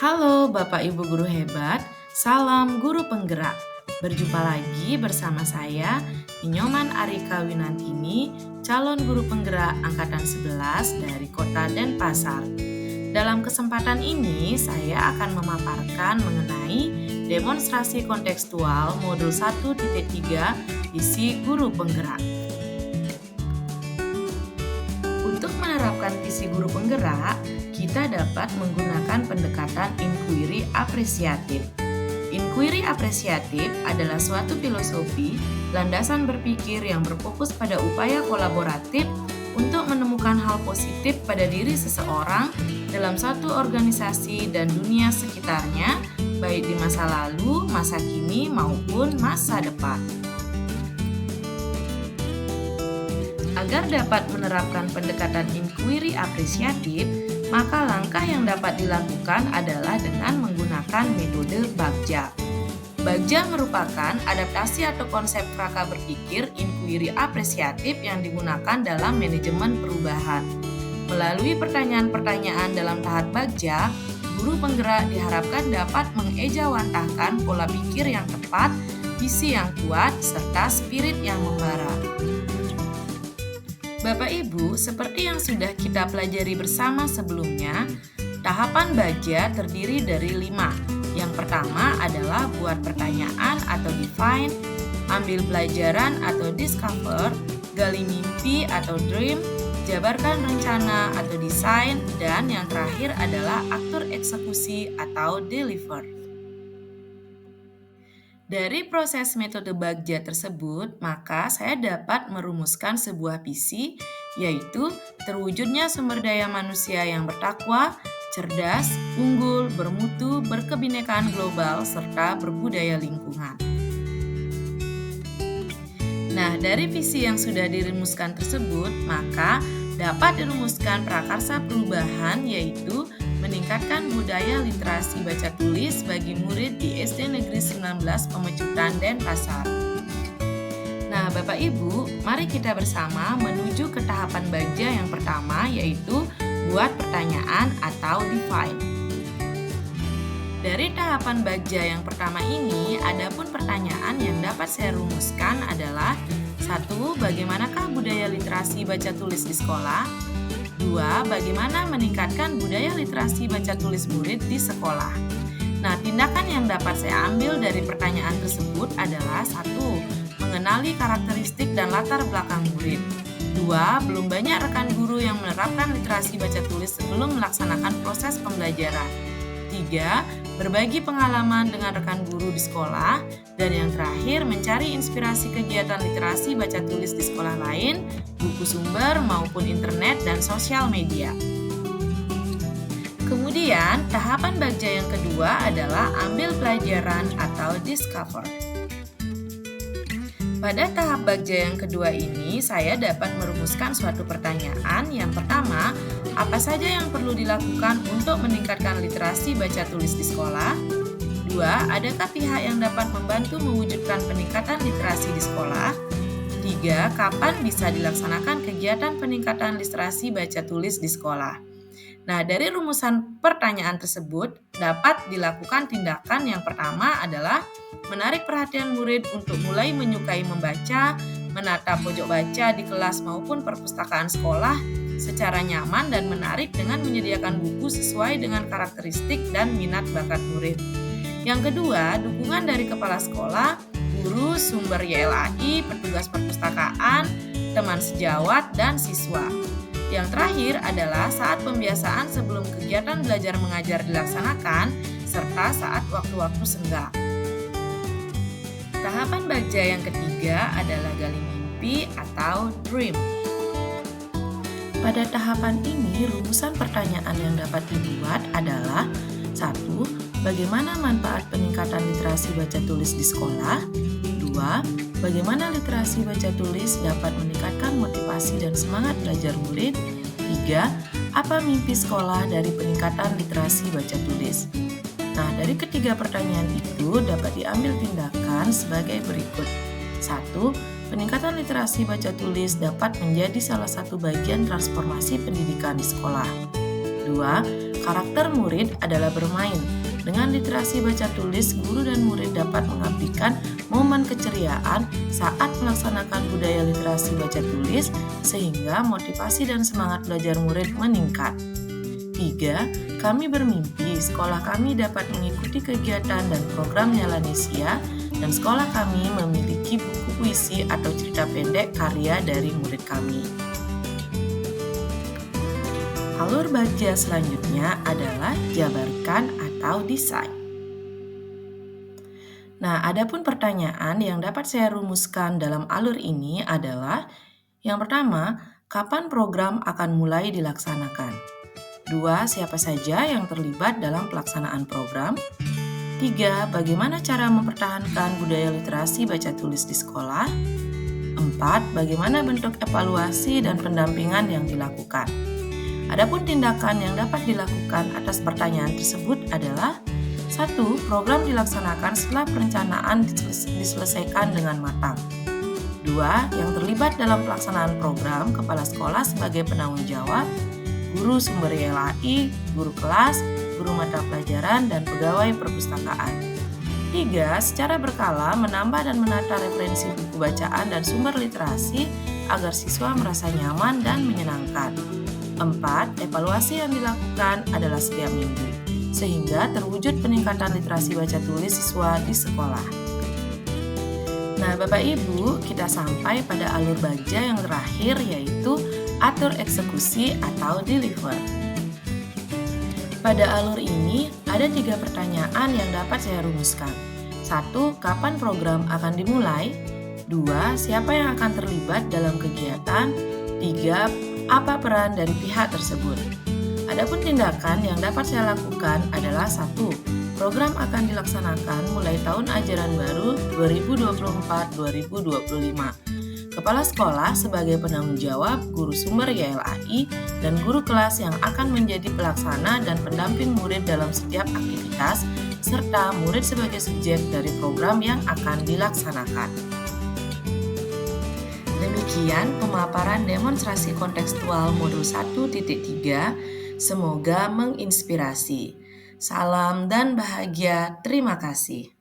Halo Bapak Ibu guru hebat, salam guru penggerak. Berjumpa lagi bersama saya, Inyoman Arika Winantini, calon guru penggerak Angkatan 11 dari Kota Denpasar. Dalam kesempatan ini, saya akan memaparkan mengenai demonstrasi kontekstual modul 1.3 visi guru penggerak. Untuk menerapkan visi guru penggerak, kita dapat menggunakan pendekatan inquiry apresiatif. Inquiry apresiatif adalah suatu filosofi landasan berpikir yang berfokus pada upaya kolaboratif untuk menemukan hal positif pada diri seseorang dalam satu organisasi dan dunia sekitarnya, baik di masa lalu, masa kini, maupun masa depan. Agar dapat menerapkan pendekatan inquiry apresiatif, maka langkah yang dapat dilakukan adalah dengan menggunakan metode Bagja. Bagja merupakan adaptasi atau konsep kerangka berpikir inquiry apresiatif yang digunakan dalam manajemen perubahan. Melalui pertanyaan-pertanyaan dalam tahap Bagja, guru penggerak diharapkan dapat mengejawantahkan pola pikir yang tepat, visi yang kuat, serta spirit yang membara. Bapak Ibu, seperti yang sudah kita pelajari bersama sebelumnya, tahapan Bagja terdiri dari 5. Yang pertama adalah buat pertanyaan atau define, ambil pelajaran atau discover, gali mimpi atau dream, jabarkan rencana atau desain, dan yang terakhir adalah atur eksekusi atau deliver. Dari proses metode Bagja tersebut, maka saya dapat merumuskan sebuah visi, yaitu terwujudnya sumber daya manusia yang bertakwa, cerdas, unggul, bermutu, berkebinekaan global, serta berbudaya lingkungan. Nah, dari visi yang sudah dirumuskan tersebut, maka dapat dirumuskan prakarsa perubahan, yaitu meningkatkan budaya literasi baca tulis bagi murid di SD Negeri 19 Pemecutan Denpasar. Nah, Bapak Ibu, mari kita bersama menuju ke tahapan Bagja yang pertama, yaitu buat pertanyaan atau define. Dari tahapan Bagja yang pertama ini, adapun pertanyaan yang dapat saya rumuskan adalah 1. Bagaimanakah budaya literasi baca tulis di sekolah? 2. Bagaimana meningkatkan budaya literasi baca tulis murid di sekolah? Nah, tindakan yang dapat saya ambil dari pertanyaan tersebut adalah 1. Mengenali karakteristik dan latar belakang murid. 2. Belum banyak rekan guru yang menerapkan literasi baca tulis sebelum melaksanakan proses pembelajaran. 3. Berbagi pengalaman dengan rekan guru di sekolah. Dan yang terakhir, mencari inspirasi kegiatan literasi baca tulis di sekolah lain, buku sumber maupun internet dan sosial media. Kemudian, tahapan Bagja yang kedua adalah ambil pelajaran atau discover. Pada tahap Bagja yang kedua ini, saya dapat merumuskan suatu pertanyaan. Yang pertama, apa saja yang perlu dilakukan untuk meningkatkan literasi baca tulis di sekolah? 2. Adakah pihak yang dapat membantu mewujudkan peningkatan literasi di sekolah? 3. Kapan bisa dilaksanakan kegiatan peningkatan literasi baca tulis di sekolah? Nah, dari rumusan pertanyaan tersebut dapat dilakukan tindakan yang pertama adalah menarik perhatian murid untuk mulai menyukai membaca, menata pojok baca di kelas maupun perpustakaan sekolah secara nyaman dan menarik dengan menyediakan buku sesuai dengan karakteristik dan minat bakat murid. Yang kedua, dukungan dari kepala sekolah, guru, sumber YLAI, petugas perpustakaan, teman sejawat, dan siswa. Yang terakhir adalah saat pembiasaan sebelum kegiatan belajar mengajar dilaksanakan, serta saat waktu-waktu senggang. Tahapan Bagja yang ketiga adalah gali mimpi atau dream. Pada tahapan ini, rumusan pertanyaan yang dapat dibuat adalah 1. Bagaimana manfaat peningkatan literasi baca tulis di sekolah? 2. Bagaimana literasi baca tulis dapat meningkatkan motivasi dan semangat belajar murid? 3. Apa mimpi sekolah dari peningkatan literasi baca tulis? Nah, dari ketiga pertanyaan itu dapat diambil tindakan sebagai berikut. 1. Peningkatan literasi baca tulis dapat menjadi salah satu bagian transformasi pendidikan di sekolah. 2. Karakter murid adalah bermain. Dengan literasi baca tulis, guru dan murid dapat mengabdikan momen keceriaan saat melaksanakan budaya literasi baca tulis sehingga motivasi dan semangat belajar murid meningkat. 3. Kami bermimpi sekolah kami dapat mengikuti kegiatan dan program Nyalanesia dan sekolah kami memiliki buku puisi atau cerita pendek karya dari murid kami. Alur baja selanjutnya adalah jabarkan atau desain. Nah, adapun pertanyaan yang dapat saya rumuskan dalam alur ini adalah yang pertama, kapan program akan mulai dilaksanakan? 2. Siapa saja yang terlibat dalam pelaksanaan program? 3. Bagaimana cara mempertahankan budaya literasi baca tulis di sekolah? 4. Bagaimana bentuk evaluasi dan pendampingan yang dilakukan? Adapun tindakan yang dapat dilakukan atas pertanyaan tersebut adalah 1. Program dilaksanakan setelah perencanaan diselesaikan dengan matang. 2. Yang terlibat dalam pelaksanaan program, kepala sekolah sebagai penanggung jawab, guru sumber YLAI, guru kelas, guru mata pelajaran, dan pegawai perpustakaan. 3. Secara berkala menambah dan menata referensi buku bacaan dan sumber literasi agar siswa merasa nyaman dan menyenangkan. 4. Evaluasi yang dilakukan adalah setiap minggu, sehingga terwujud peningkatan literasi baca tulis siswa di sekolah. Nah, Bapak Ibu, kita sampai pada alur baja yang terakhir, yaitu atur eksekusi atau deliver. Pada alur ini, ada 3 pertanyaan yang dapat saya rumuskan. 1. Kapan program akan dimulai? 2. Siapa yang akan terlibat dalam kegiatan? 3. Apa peran dari pihak tersebut? Adapun tindakan yang dapat saya lakukan adalah 1. Program akan dilaksanakan mulai tahun ajaran baru 2024-2025. Kepala sekolah sebagai penanggung jawab, guru sumber YLAI, dan guru kelas yang akan menjadi pelaksana dan pendamping murid dalam setiap aktivitas, serta murid sebagai subjek dari program yang akan dilaksanakan. Demikian pemaparan demonstrasi kontekstual modul 1.3. Semoga menginspirasi. Salam dan bahagia. Terima kasih.